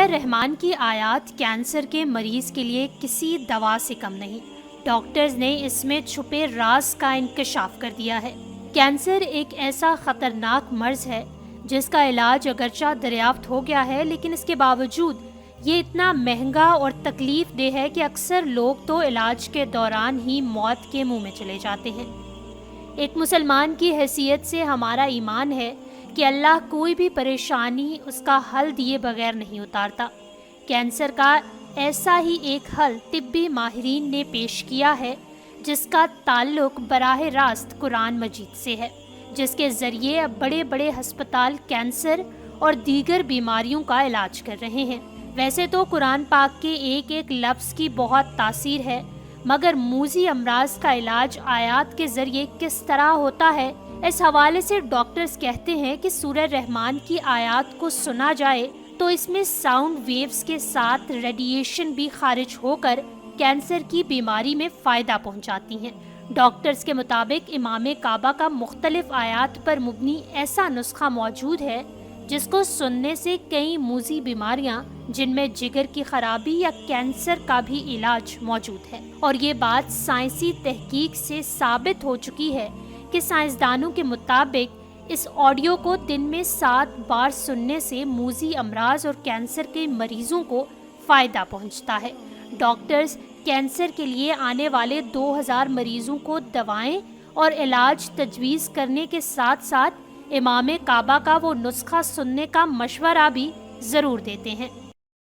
سورہ رحمان کی آیات کینسر کے مریض کے لیے کسی دوا سے کم نہیں۔ ڈاکٹرز نے اس میں چھپے راز کا انکشاف کر دیا ہے۔ کینسر ایک ایسا خطرناک مرض ہے جس کا علاج اگرچہ دریافت ہو گیا ہے، لیکن اس کے باوجود یہ اتنا مہنگا اور تکلیف دہ ہے کہ اکثر لوگ تو علاج کے دوران ہی موت کے منہ میں چلے جاتے ہیں۔ ایک مسلمان کی حیثیت سے ہمارا ایمان ہے کہ اللہ کوئی بھی پریشانی اس کا حل دیے بغیر نہیں اتارتا۔ کینسر کا ایسا ہی ایک حل طبی ماہرین نے پیش کیا ہے جس کا تعلق براہ راست قرآن مجید سے ہے، جس کے ذریعے اب بڑے بڑے ہسپتال کینسر اور دیگر بیماریوں کا علاج کر رہے ہیں۔ ویسے تو قرآن پاک کے ایک ایک لفظ کی بہت تاثیر ہے، مگر موذی امراض کا علاج آیات کے ذریعے کس طرح ہوتا ہے، اس حوالے سے ڈاکٹرز کہتے ہیں کہ سورہ رحمان کی آیات کو سنا جائے تو اس میں ساؤنڈ ویوز کے ساتھ ریڈیشن بھی خارج ہو کر کینسر کی بیماری میں فائدہ پہنچاتی ہیں۔ ڈاکٹرز کے مطابق امام کعبہ کا مختلف آیات پر مبنی ایسا نسخہ موجود ہے جس کو سننے سے کئی موذی بیماریاں جن میں جگر کی خرابی یا کینسر کا بھی علاج موجود ہے، اور یہ بات سائنسی تحقیق سے ثابت ہو چکی ہے کہ سائنسدانوں کے مطابق اس آڈیو کو دن میں 7 بار سننے سے موذی امراض اور کینسر کے مریضوں کو فائدہ پہنچتا ہے۔ ڈاکٹرز کینسر کے لیے آنے والے 2000 مریضوں کو دوائیں اور علاج تجویز کرنے کے ساتھ ساتھ امام کعبہ کا وہ نسخہ سننے کا مشورہ بھی ضرور دیتے ہیں۔